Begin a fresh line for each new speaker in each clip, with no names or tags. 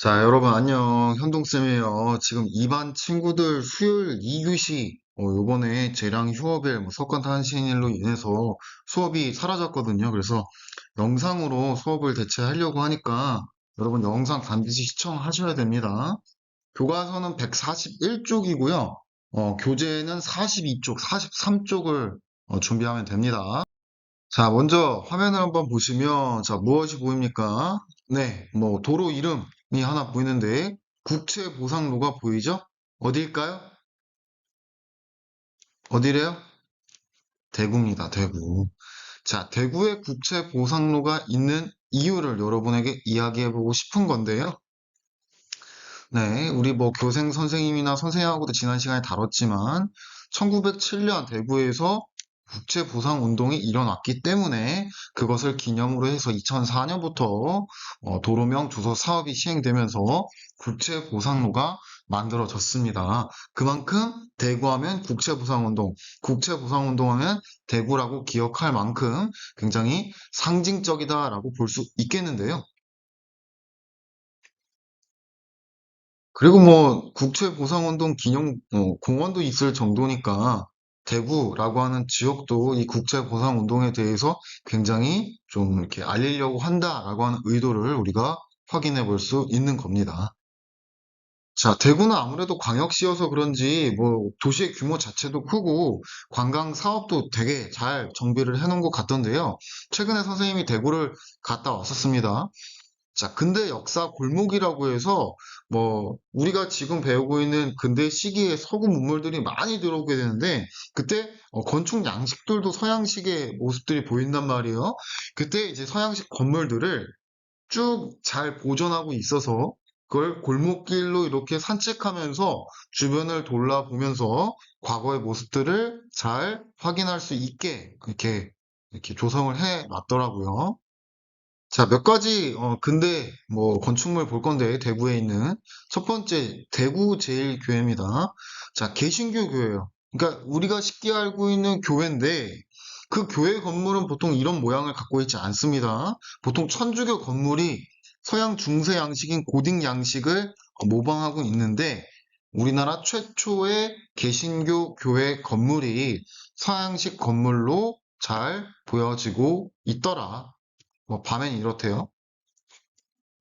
자, 여러분 안녕. 현동쌤이에요. 지금 2반 친구들 수요일 2교시, 요번에 재량 휴업일, 석관탄신일로 인해서 수업이 사라졌거든요. 그래서 영상으로 수업을 대체하려고 하니까 여러분 영상 반드시 시청하셔야 됩니다. 교과서는 141쪽이고요. 교재는 42쪽, 43쪽을 준비하면 됩니다. 자, 먼저 화면을 한번 보시면, 자, 무엇이 보입니까? 네, 도로 이름이 하나 보이는데, 국채보상로가 보이죠? 어딜까요? 어디래요? 대구입니다, 대구. 자, 대구에 국채보상로가 있는 이유를 여러분에게 이야기해보고 싶은 건데요. 네, 우리 교생 선생님이나 선생님하고도 지난 시간에 다뤘지만 1907년 대구에서 국채보상운동이 일어났기 때문에 그것을 기념으로 해서 2004년부터 도로명 조서 사업이 시행되면서 국채보상로가 만들어졌습니다. 그만큼 대구하면 국채보상운동, 국채보상운동하면 대구라고 기억할 만큼 굉장히 상징적이다라고 볼 수 있겠는데요. 그리고 국채보상운동 기념 공원도 있을 정도니까 대구라고 하는 지역도 이 국채보상운동에 대해서 굉장히 좀 이렇게 알리려고 한다라고 하는 의도를 우리가 확인해 볼 수 있는 겁니다. 자, 대구는 아무래도 광역시여서 그런지 도시의 규모 자체도 크고 관광 사업도 되게 잘 정비를 해놓은 것 같던데요. 최근에 선생님이 대구를 갔다 왔었습니다. 자, 근대 역사 골목이라고 해서 우리가 지금 배우고 있는 근대 시기의 서구 문물들이 많이 들어오게 되는데 그때 건축 양식들도 서양식의 모습들이 보인단 말이에요. 그때 이제 서양식 건물들을 쭉 잘 보존하고 있어서 그걸 골목길로 이렇게 산책하면서 주변을 돌아보면서 과거의 모습들을 잘 확인할 수 있게 이렇게 조성을 해 놨더라고요. 자, 몇 가지, 근대, 건축물 볼 건데, 대구에 있는. 첫 번째, 대구 제일교회입니다. 자, 개신교 교회예요. 그러니까, 우리가 쉽게 알고 있는 교회인데, 그 교회 건물은 보통 이런 모양을 갖고 있지 않습니다. 보통 천주교 건물이 서양 중세 양식인 고딕 양식을 모방하고 있는데, 우리나라 최초의 개신교 교회 건물이 서양식 건물로 잘 보여지고 있더라. 밤엔 이렇대요.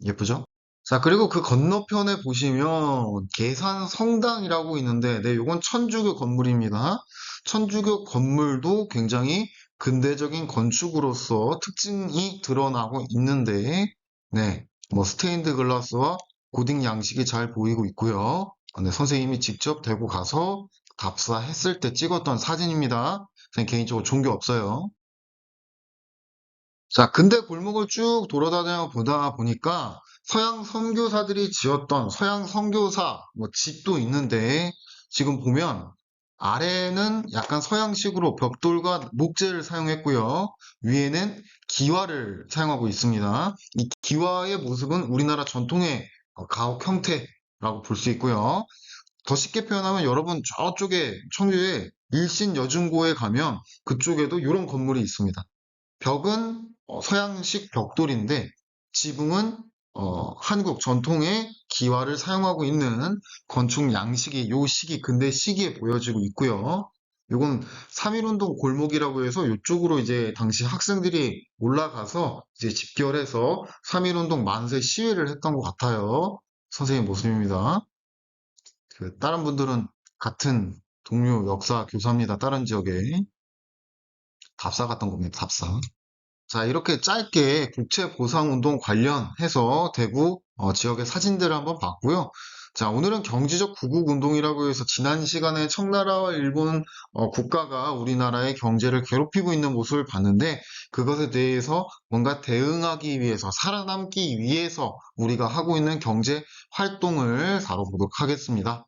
예쁘죠? 자, 그리고 그 건너편에 보시면 계산 성당이라고 있는데, 네, 요건 천주교 건물입니다. 천주교 건물도 굉장히 근대적인 건축으로서 특징이 드러나고 있는데, 네, 스테인드 글라스와 고딕 양식이 잘 보이고 있고요. 네, 선생님이 직접 대구 가서 답사했을 때 찍었던 사진입니다. 선생님 개인적으로 종교 없어요. 자, 근대 골목을 쭉 돌아다녀 보다 보니까 서양 선교사들이 지었던 서양 선교사 집도 있는데 지금 보면 아래는 약간 서양식으로 벽돌과 목재를 사용했고요. 위에는 기와를 사용하고 있습니다. 이 기와의 모습은 우리나라 전통의 가옥 형태라고 볼 수 있고요. 더 쉽게 표현하면 여러분 저쪽에 청주에 일신여중고에 가면 그쪽에도 이런 건물이 있습니다. 벽은 서양식 벽돌인데 지붕은 한국 전통의 기와를 사용하고 있는 건축 양식이 요 시기 근대 시기에 보여지고 있고요. 요건 3.1운동 골목이라고 해서 이쪽으로 이제 당시 학생들이 올라가서 이제 집결해서 3.1운동 만세 시위를 했던 것 같아요. 선생님 모습입니다. 다른 분들은 같은 동료 역사 교사입니다. 다른 지역에 답사 갔던 겁니다. 답사. 자, 이렇게 짧게 국채보상운동 관련해서 대구 지역의 사진들을 한번 봤고요. 자, 오늘은 경제적 구국운동이라고 해서 지난 시간에 청나라와 일본 국가가 우리나라의 경제를 괴롭히고 있는 모습을 봤는데 그것에 대해서 뭔가 대응하기 위해서 살아남기 위해서 우리가 하고 있는 경제 활동을 다뤄보도록 하겠습니다.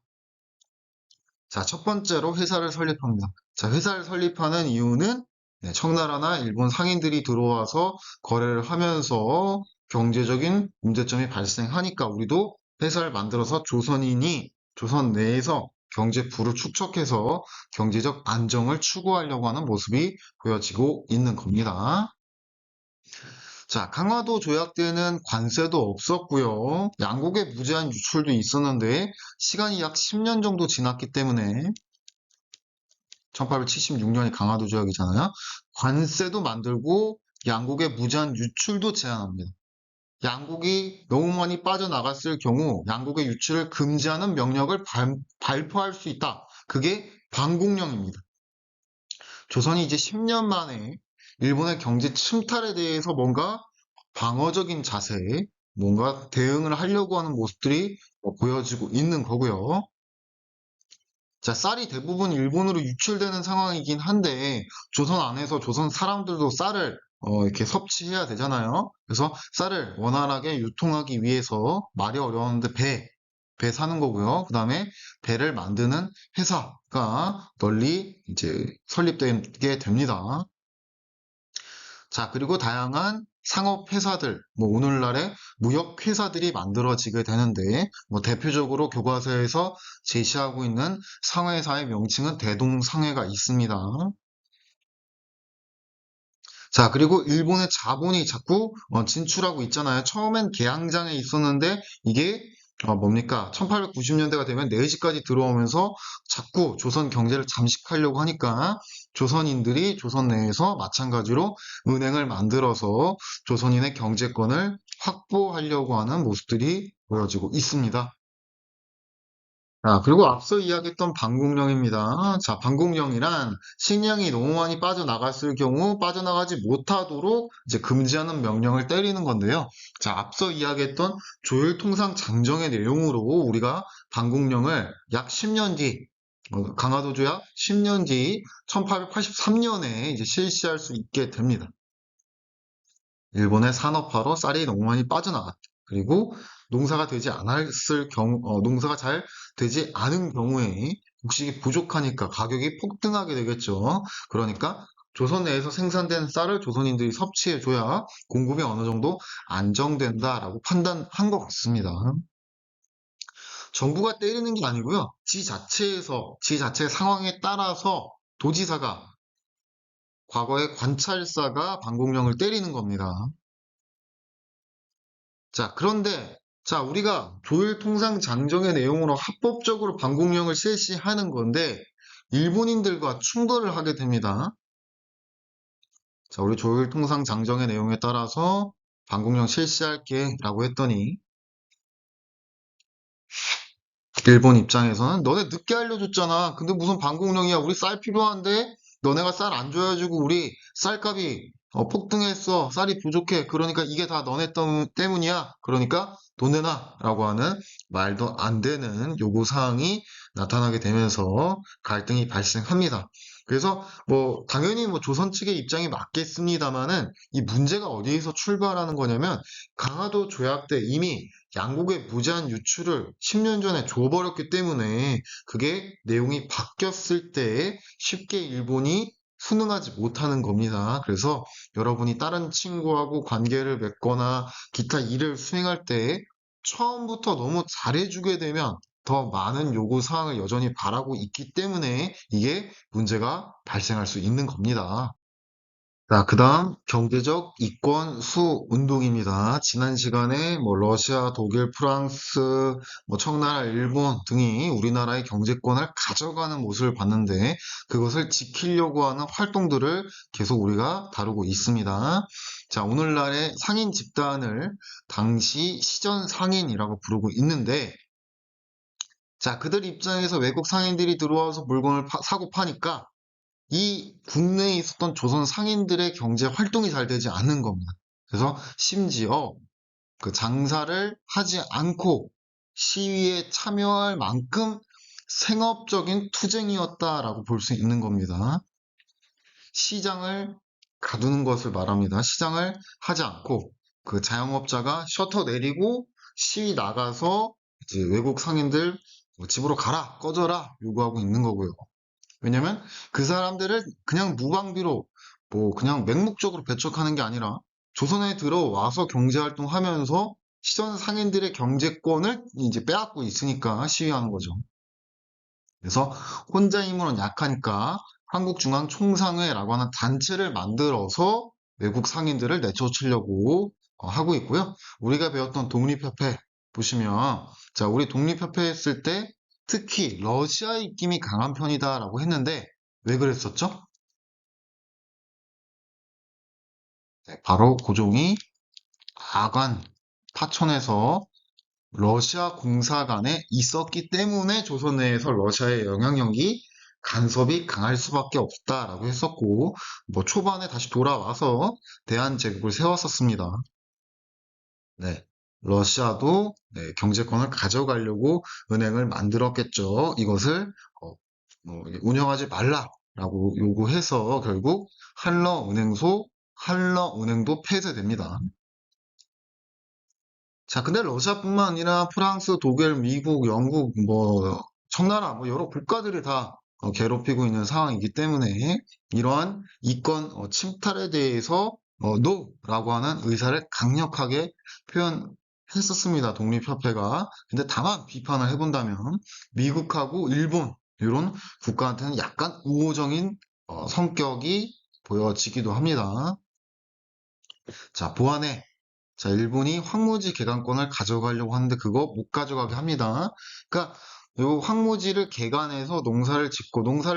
자, 첫 번째로 회사를 설립합니다. 자, 회사를 설립하는 이유는 청나라나 일본 상인들이 들어와서 거래를 하면서 경제적인 문제점이 발생하니까 우리도 회사를 만들어서 조선인이 조선 내에서 경제 부를 축적해서 경제적 안정을 추구하려고 하는 모습이 보여지고 있는 겁니다. 자, 강화도 조약 때는 관세도 없었고요. 양국의 무제한 유출도 있었는데 시간이 약 10년 정도 지났기 때문에 1876년이 강화도 조약이잖아요. 관세도 만들고 양국의 무제한 유출도 제한합니다. 양국이 너무 많이 빠져나갔을 경우 양국의 유출을 금지하는 명령을 발표할 수 있다. 그게 방공령입니다. 조선이 이제 10년 만에 일본의 경제 침탈에 대해서 뭔가 방어적인 자세에 뭔가 대응을 하려고 하는 모습들이 보여지고 있는 거고요. 자, 쌀이 대부분 일본으로 유출되는 상황이긴 한데 조선 안에서 조선 사람들도 쌀을 이렇게 섭취해야 되잖아요. 그래서 쌀을 원활하게 유통하기 위해서 말이 어려웠는데 배 사는 거고요. 그 다음에 배를 만드는 회사가 널리 이제 설립되게 됩니다. 자, 그리고 다양한 상업 회사들, 뭐 오늘날의 무역 회사들이 만들어지게 되는데, 뭐 대표적으로 교과서에서 제시하고 있는 상회사의 명칭은 대동상회가 있습니다. 자, 그리고 일본의 자본이 자꾸 진출하고 있잖아요. 처음엔 계양장에 있었는데 이게 뭡니까? 1890년대가 되면 내시까지 들어오면서 자꾸 조선 경제를 잠식하려고 하니까 조선인들이 조선 내에서 마찬가지로 은행을 만들어서 조선인의 경제권을 확보하려고 하는 모습들이 보여지고 있습니다. 자, 그리고 앞서 이야기했던 방공령입니다. 자, 방공령이란 식량이 너무 많이 빠져나갔을 경우 빠져나가지 못하도록 이제 금지하는 명령을 때리는 건데요. 자, 앞서 이야기했던 조율통상 장정의 내용으로 우리가 방공령을 약 10년 뒤, 강화도 조약 10년 뒤 1883년에 이제 실시할 수 있게 됩니다. 일본의 산업화로 쌀이 너무 많이 빠져나갔다. 그리고 농사가 되지 않았을 경우, 농사가 잘 되지 않은 경우에 곡식이 부족하니까 가격이 폭등하게 되겠죠. 그러니까 조선 내에서 생산된 쌀을 조선인들이 섭취해줘야 공급이 어느 정도 안정된다라고 판단한 것 같습니다. 정부가 때리는 게 아니고요. 지 자체의 상황에 따라서 도지사가 과거의 관찰사가 방공령을 때리는 겁니다. 자, 그런데 자, 우리가 조율통상 장정의 내용으로 합법적으로 방공령을 실시하는 건데 일본인들과 충돌을 하게 됩니다. 자, 우리 조율통상 장정의 내용에 따라서 방공령 실시할게 라고 했더니 일본 입장에서는 너네 늦게 알려줬잖아. 근데 무슨 방공령이야. 우리 쌀 필요한데 너네가 쌀 안 줘가지고 우리 쌀값이 폭등했어. 쌀이 부족해. 그러니까 이게 다 너네 때문이야. 그러니까 돈 내놔. 라고 하는 말도 안 되는 요구사항이 나타나게 되면서 갈등이 발생합니다. 그래서 뭐 당연히 뭐 조선 측의 입장이 맞겠습니다만은 이 문제가 어디에서 출발하는 거냐면 강화도 조약 때 이미 양국의 무제한 유출을 10년 전에 줘버렸기 때문에 그게 내용이 바뀌었을 때 쉽게 일본이 순응하지 못하는 겁니다. 그래서 여러분이 다른 친구하고 관계를 맺거나 기타 일을 수행할 때 처음부터 너무 잘해주게 되면 더 많은 요구 사항을 여전히 바라고 있기 때문에 이게 문제가 발생할 수 있는 겁니다. 자, 그 다음 경제적 이권 수 운동입니다. 지난 시간에 뭐 러시아, 독일, 프랑스, 뭐 청나라, 일본 등이 우리나라의 경제권을 가져가는 모습을 봤는데 그것을 지키려고 하는 활동들을 계속 우리가 다루고 있습니다. 자, 오늘날의 상인 집단을 당시 시전 상인이라고 부르고 있는데 자, 그들 입장에서 외국 상인들이 들어와서 물건을 사고 파니까 이 국내에 있었던 조선 상인들의 경제 활동이 잘 되지 않는 겁니다. 그래서 심지어 그 장사를 하지 않고 시위에 참여할 만큼 생업적인 투쟁이었다라고 볼 수 있는 겁니다. 시장을 가두는 것을 말합니다. 시장을 하지 않고 그 자영업자가 셔터 내리고 시위 나가서 이제 외국 상인들 집으로 가라, 꺼져라 요구하고 있는 거고요. 왜냐면 그 사람들을 그냥 무방비로 뭐 그냥 맹목적으로 배척하는 게 아니라 조선에 들어와서 경제활동하면서 시선 상인들의 경제권을 이제 빼앗고 있으니까 시위하는 거죠. 그래서 혼자 힘으로는 약하니까 한국중앙총상회라고 하는 단체를 만들어서 외국 상인들을 내쫓으려고 하고 있고요. 우리가 배웠던 독립협회 보시면, 자, 우리 독립협회 했을 때 특히 러시아 입김이 강한 편이다라고 했는데 왜 그랬었죠? 네, 바로 고종이 아관 파촌에서 러시아 공사관에 있었기 때문에 조선 내에서 러시아의 영향력이 간섭이 강할 수밖에 없다라고 했었고, 뭐 초반에 다시 돌아와서 대한제국을 세웠었습니다. 네. 러시아도 네, 경제권을 가져가려고 은행을 만들었겠죠. 이것을 운영하지 말라라고 요구해서 결국 한러은행도 폐쇄됩니다. 자, 근데 러시아뿐만 아니라 프랑스, 독일, 미국, 영국, 뭐 청나라, 뭐 여러 국가들이 다 괴롭히고 있는 상황이기 때문에 이러한 이권 침탈에 대해서 NO라고 하는 의사를 강력하게 표현했었습니다. 독립협회가. 근데 다만 비판을 해본다면 미국하고 일본 이런 국가한테는 약간 우호적인 성격이 보여지기도 합니다. 자, 보안에 자, 일본이 황무지 개간권을 가져가려고 하는데 그거 못 가져가게 합니다. 그러니까 요 황무지를 개간해서 농사를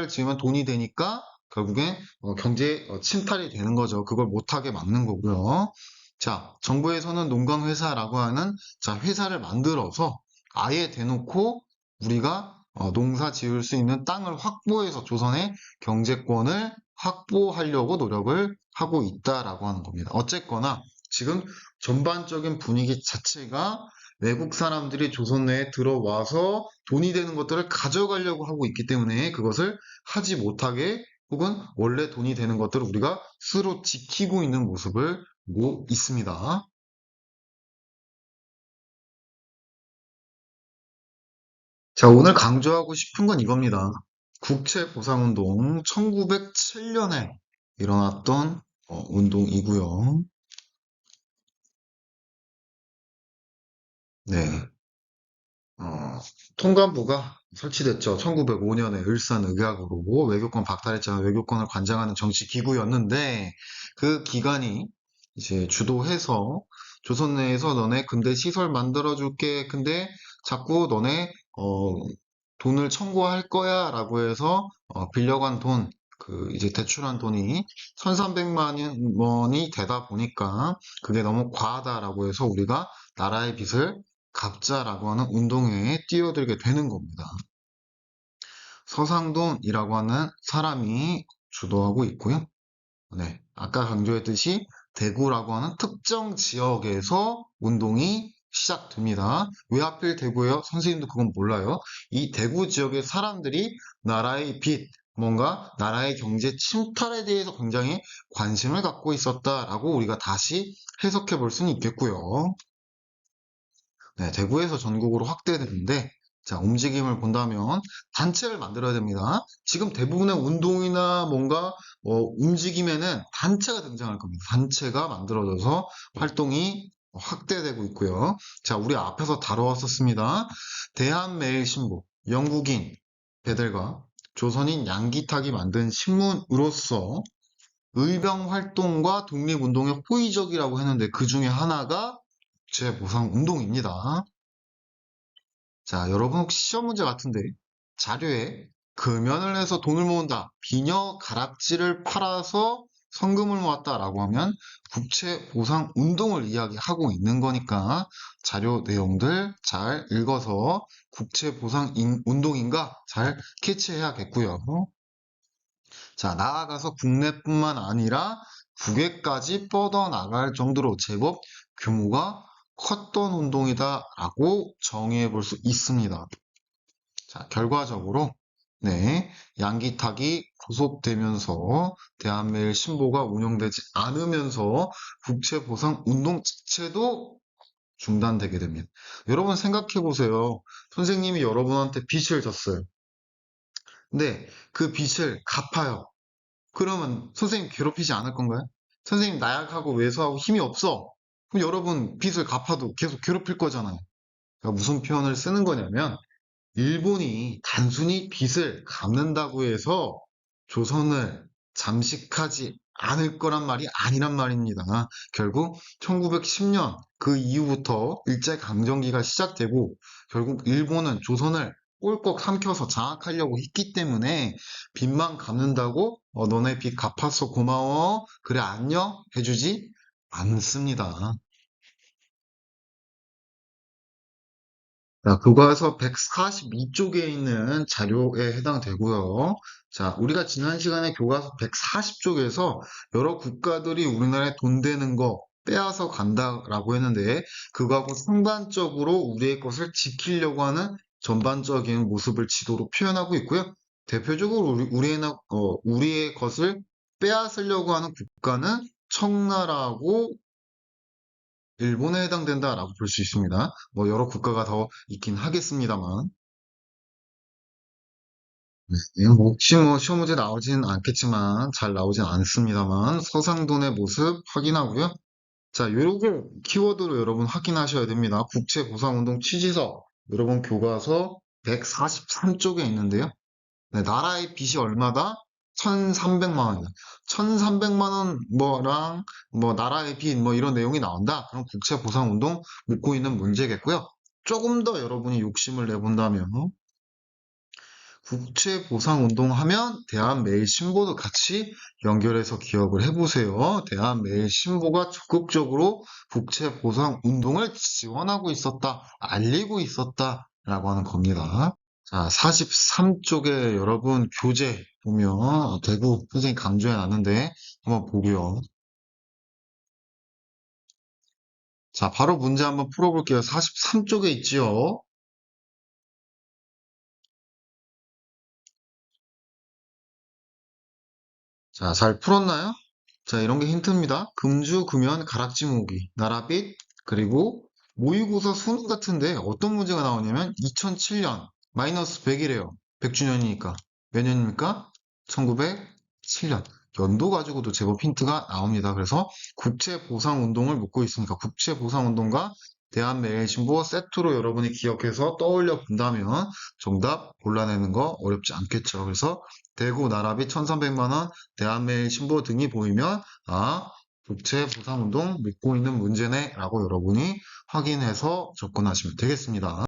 지으면 돈이 되니까 결국엔 경제 침탈이 되는 거죠. 그걸 못하게 막는 거고요. 자, 정부에서는 농광회사라고 하는 자, 회사를 만들어서 아예 대놓고 우리가 농사 지을 수 있는 땅을 확보해서 조선의 경제권을 확보하려고 노력을 하고 있다라고 하는 겁니다. 어쨌거나 지금 전반적인 분위기 자체가 외국 사람들이 조선 내에 들어와서 돈이 되는 것들을 가져가려고 하고 있기 때문에 그것을 하지 못하게 혹은 원래 돈이 되는 것들을 우리가 스스로 지키고 있는 모습을 보고 있습니다. 자, 오늘 강조하고 싶은 건 이겁니다. 국채보상운동 1907년에 일어났던 운동이고요. 네. 어, 통감부가 설치됐죠. 1905년에 을산의학으로 외교권 박탈했잖아. 외교권을 관장하는 정치 기구였는데 그 기관이 이제 주도해서 조선 내에서 너네 근대 시설 만들어줄게. 근데 자꾸 너네 돈을 청구할 거야라고 해서 빌려간 돈, 그 이제 대출한 돈이 1,300만 원이 되다 보니까 그게 너무 과하다라고 해서 우리가 나라의 빚을 갑자라고 하는 운동회에 뛰어들게 되는 겁니다. 서상돈이라고 하는 사람이 주도하고 있고요. 네, 아까 강조했듯이 대구라고 하는 특정 지역에서 운동이 시작됩니다. 왜 하필 대구예요? 선생님도 그건 몰라요. 이 대구 지역의 사람들이 나라의 빚, 뭔가 나라의 경제 침탈에 대해서 굉장히 관심을 갖고 있었다라고 우리가 다시 해석해 볼 수는 있겠고요. 네, 대구에서 전국으로 확대되는데, 자, 움직임을 본다면 단체를 만들어야 됩니다. 지금 대부분의 운동이나 뭔가 움직임에는 단체가 등장할 겁니다. 단체가 만들어져서 활동이 확대되고 있고요. 자, 우리 앞에서 다뤄왔었습니다. 대한매일신보, 영국인 배들과 조선인 양기탁이 만든 신문으로서 의병 활동과 독립운동의 호의적이라고 했는데 그 중에 하나가 국제보상운동입니다. 자, 여러분 혹시 시험 문제 같은데 자료에 금연을 해서 돈을 모은다, 비녀 가락지를 팔아서 성금을 모았다라고 하면 국채보상운동을 이야기하고 있는 거니까 자료 내용들 잘 읽어서 국채보상운동인가 잘 캐치해야겠고요. 자, 나아가서 국내뿐만 아니라 국외까지 뻗어나갈 정도로 제법 규모가 컸던 운동이다라고 정의해 볼 수 있습니다. 자, 결과적으로 네, 양기탁이 구속되면서 대한매일 신보가 운영되지 않으면서 국채보상 운동 자체도 중단되게 됩니다. 여러분 생각해 보세요. 선생님이 여러분한테 빚을 졌어요. 근데 그 빚을 갚아요. 그러면 선생님 괴롭히지 않을 건가요? 선생님 나약하고 왜소하고 힘이 없어. 그럼 여러분 빚을 갚아도 계속 괴롭힐 거잖아요. 그러니까 무슨 표현을 쓰는 거냐면 일본이 단순히 빚을 갚는다고 해서 조선을 잠식하지 않을 거란 말이 아니란 말입니다. 결국 1910년 그 이후부터 일제강점기가 시작되고 결국 일본은 조선을 꼴꺽 삼켜서 장악하려고 했기 때문에 빚만 갚는다고 너네 빚 갚았어 고마워 그래 안녕 해주지 않습니다. 자, 그거에서 142쪽에 있는 자료에 해당되고요. 자, 우리가 지난 시간에 교과서 140쪽에서 여러 국가들이 우리나라에 돈 되는 거 빼앗아 간다라고 했는데 그거하고 상반적으로 우리의 것을 지키려고 하는 전반적인 모습을 지도로 표현하고 있고요. 대표적으로 우리의 것을 빼앗으려고 하는 국가는 청나라고 일본에 해당된다라고 볼 수 있습니다. 뭐 여러 국가가 더 있긴 하겠습니다만. 네, 뭐 혹시 뭐 시험 문제 나오진 않겠지만 잘 나오진 않습니다만 서상돈의 모습 확인하고요. 자, 요렇게 키워드로 여러분 확인하셔야 됩니다. 국제보상운동 취지서 여러분 교과서 143쪽에 있는데요. 네, 나라의 빚이 얼마다? 1,300만 원이다. 1,300만 원 뭐랑 뭐 나라의 빚 뭐 이런 내용이 나온다. 그럼 국제보상운동 묻고 있는 문제겠고요. 조금 더 여러분이 욕심을 내본다면 국제보상운동 하면 대한매일신보도 같이 연결해서 기억을 해보세요. 대한매일신보가 적극적으로 국제보상운동을 지원하고 있었다, 알리고 있었다라고 하는 겁니다. 자, 43쪽에 여러분 교재 보면 대구 선생님 강조해 놨는데 한번 보고요. 자, 바로 문제 한번 풀어볼게요. 43쪽에 있지요. 자, 잘 풀었나요? 자, 이런 게 힌트입니다. 금주, 금연, 가락지 모으기, 나라빚, 그리고 모의고사 수능 같은데 어떤 문제가 나오냐면 2007년 마이너스 100이래요. 100주년이니까. 몇 년입니까? 1907년. 연도 가지고도 제법 힌트가 나옵니다. 그래서 국제보상운동을 묻고 있으니까 국제보상운동과 대한매일신보 세트로 여러분이 기억해서 떠올려 본다면 정답 골라내는 거 어렵지 않겠죠. 그래서 대구 나라빚 1,300만 원, 대한매일신보 등이 보이면 아, 국제보상운동 묻고 있는 문제네 라고 여러분이 확인해서 접근하시면 되겠습니다.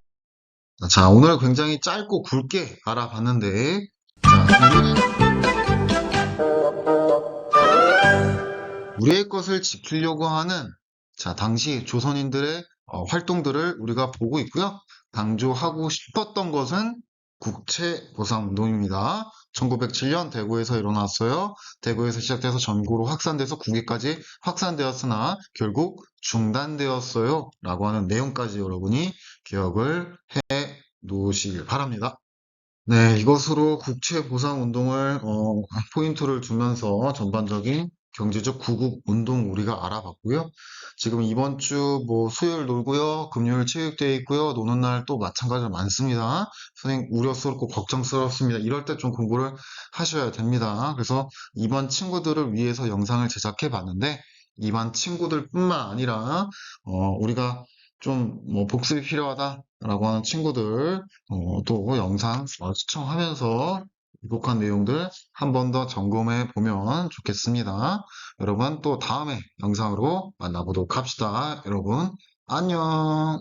자, 오늘 굉장히 짧고 굵게 알아봤는데 자, 우리의 것을 지키려고 하는 자, 당시 조선인들의 활동들을 우리가 보고 있고요. 강조하고 싶었던 것은 국채보상운동입니다. 1907년 대구에서 일어났어요. 대구에서 시작돼서 전국으로 확산돼서 국외까지 확산되었으나 결국 중단되었어요. 라고 하는 내용까지 여러분이 기억을 해 놓으시길 바랍니다. 네, 이것으로 국채보상운동을 포인트를 두면서 전반적인 경제적 구국 운동 우리가 알아봤고요. 지금 이번 주 뭐 수요일 놀고요, 금요일 체육대회 있고요, 노는 날 또 마찬가지로 많습니다. 선생님 우려스럽고 걱정스럽습니다. 이럴 때 좀 공부를 하셔야 됩니다. 그래서 이반 친구들을 위해서 영상을 제작해 봤는데 이반 친구들뿐만 아니라 우리가 좀 뭐 복습이 필요하다라고 하는 친구들 또 영상 시청하면서 부족한 내용들 한 번 더 점검해 보면 좋겠습니다. 여러분 또 다음에 영상으로 만나보도록 합시다. 여러분 안녕.